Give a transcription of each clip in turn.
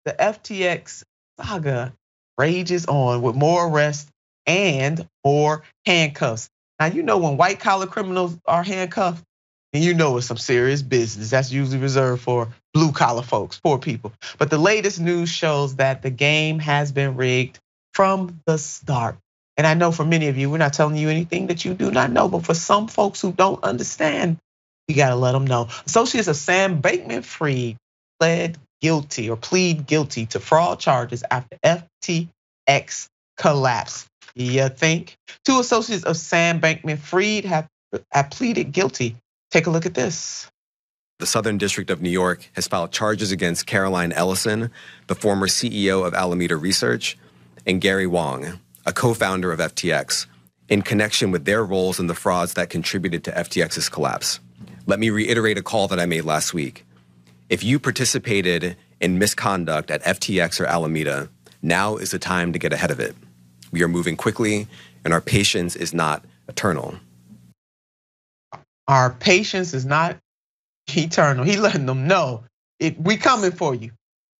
the FTX saga rages on with more arrests and more handcuffs. Now, you know when white collar criminals are handcuffed, and you know it's some serious business. That's usually reserved for blue collar folks, poor people. But the latest news shows that the game has been rigged from the start. And I know for many of you, we're not telling you anything that you do not know, but for some folks who don't understand, you gotta let them know. Associates of Sam Bankman-Fried plead guilty to fraud charges after FTX collapse. You think? 2 associates of Sam Bankman-Fried have pleaded guilty. Take a look at this. The Southern District of New York has filed charges against Caroline Ellison, the former CEO of Alameda Research, and Gary Wang, a co-founder of FTX, in connection with their roles in the frauds that contributed to FTX's collapse. Let me reiterate a call that I made last week. If you participated in misconduct at FTX or Alameda, now is the time to get ahead of it. We are moving quickly, and our patience is not eternal. Our patience is not eternal. He letting them know we coming for you.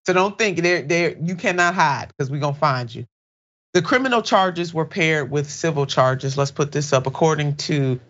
So don't think you cannot hide because we're gonna find you. The criminal charges were paired with civil charges. Let's put this up. According to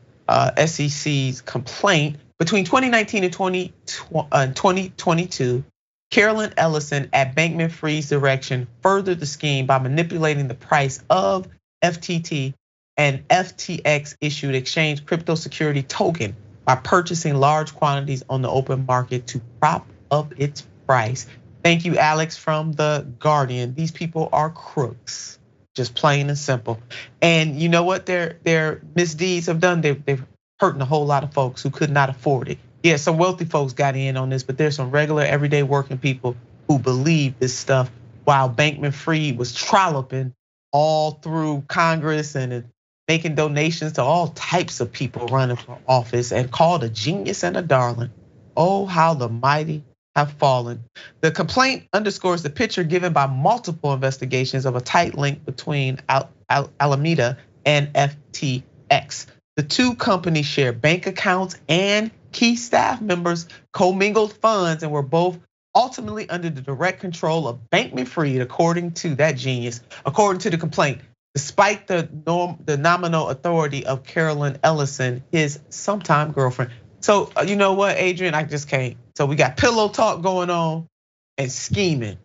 SEC's complaint, between 2019 and 2022, Carolyn Ellison at Bankman-Fried's direction furthered the scheme by manipulating the price of FTT and FTX issued exchange crypto security token by purchasing large quantities on the open market to prop up its price. Thank you, Alex from The Guardian. These people are crooks, just plain and simple. And you know what their misdeeds have done? They've hurting a whole lot of folks who could not afford it. Yeah, some wealthy folks got in on this, but there's some regular everyday working people who believe this stuff while Bankman-Fried was trolloping all through Congress and making donations to all types of people running for office and called a genius and a darling. Oh, how the mighty have fallen. The complaint underscores the picture given by multiple investigations of a tight link between Alameda and FTX. The 2 companies share bank accounts and key staff members commingled funds and were both ultimately under the direct control of Bankman-Fried, according to that genius. According to the complaint, despite the nominal authority of Carolyn Ellison, his sometime girlfriend. So you know what, Adrienne, I just can't. So we got pillow talk going on and scheming.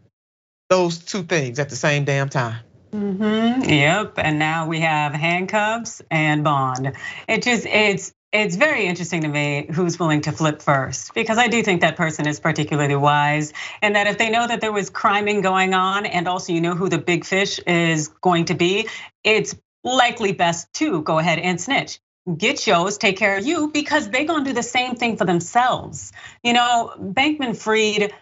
Those 2 things at the same damn time. Yep, and now we have handcuffs and bond. It's very interesting to me who's willing to flip first, because I do think that person is particularly wise, and that if they know that there was criming going on, and also you know who the big fish is going to be, it's likely best to go ahead and snitch. Get yours, take care of you, because they're gonna do the same thing for themselves. You know, Bankman-Fried,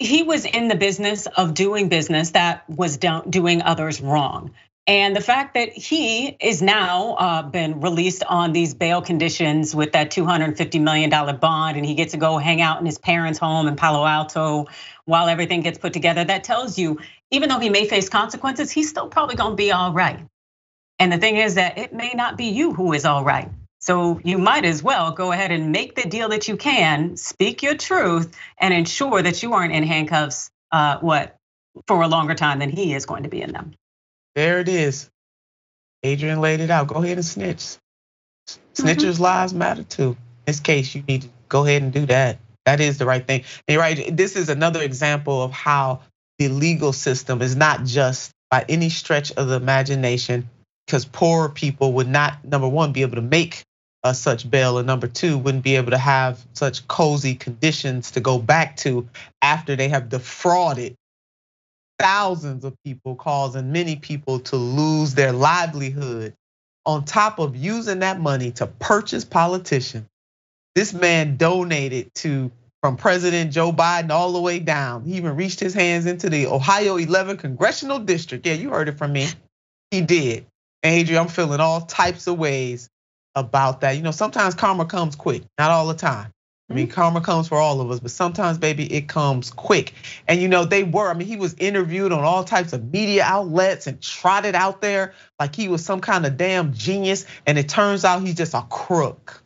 he was in the business of doing business that was doing others wrong. And the fact that he is now been released on these bail conditions with that $250 million bond, and he gets to go hang out in his parents' home in Palo Alto while everything gets put together, that tells you, even though he may face consequences, he's still probably gonna be all right. And the thing is that it may not be you who is all right. So you might as well go ahead and make the deal that you can, speak your truth, and ensure that you aren't in handcuffs for a longer time than he is going to be in them. There it is. Adrienne laid it out. Go ahead and snitch. Snitchers' lives matter too. In this case, you need to go ahead and do that. That is the right thing. And you're right, this is another example of how the legal system is not just by any stretch of the imagination, because poor people would not, number one, be able to make such bail, and number two, wouldn't be able to have such cozy conditions to go back to after they have defrauded thousands of people, causing many people to lose their livelihood, on top of using that money to purchase politicians. This man donated from President Joe Biden all the way down. He even reached his hands into the Ohio 11th congressional district. Yeah, you heard it from me. He did. And Adrienne, I'm feeling all types of ways about that. You know, sometimes karma comes quick, not all the time. I mean, karma comes for all of us, but sometimes, baby, it comes quick. And you know, he was interviewed on all types of media outlets and trotted out there like he was some kind of damn genius. And it turns out he's just a crook.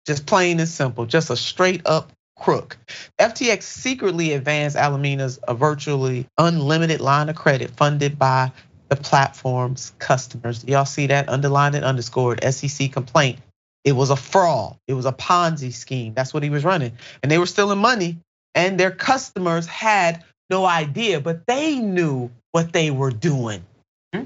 Just plain and simple, just a straight up crook. FTX secretly advanced Alamina's a virtually unlimited line of credit funded by the platform's customers. Y'all see that underlined and underscored, SEC complaint. It was a fraud. It was a Ponzi scheme. That's what he was running. And they were stealing money and their customers had no idea, but they knew what they were doing.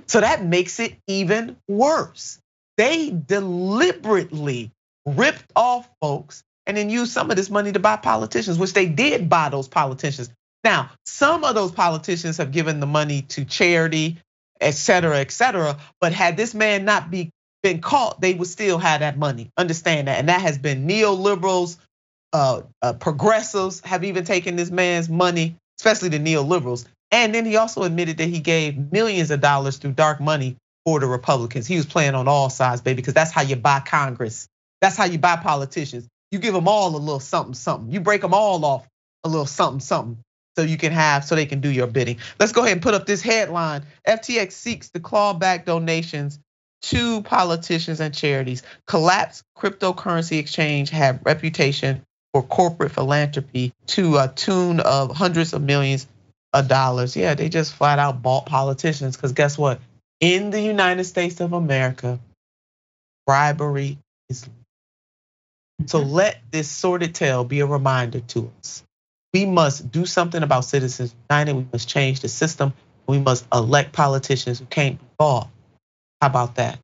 So that makes it even worse. They deliberately ripped off folks and then used some of this money to buy politicians, which they did buy those politicians. Now, some of those politicians have given the money to charity, et cetera, but had this man not been caught, they would still have that money. Understand that. And that has been neoliberals, progressives have even taken this man's money, especially the neoliberals. And then he also admitted that he gave millions of dollars through dark money for the Republicans. He was playing on all sides, baby, because that's how you buy Congress. That's how you buy politicians. You give them all a little something, something. You break them all off a little something, something. So you can have, so they can do your bidding. Let's go ahead and put up this headline. FTX seeks to claw back donations to politicians and charities. Collapsed cryptocurrency exchange had reputation for corporate philanthropy to a tune of hundreds of millions of dollars. Yeah, they just flat out bought politicians because guess what? In the United States of America, bribery is legal. So let this sordid tale be a reminder to us. We must do something about Citizens United. We must change the system. We must elect politicians who can't be bought. How about that?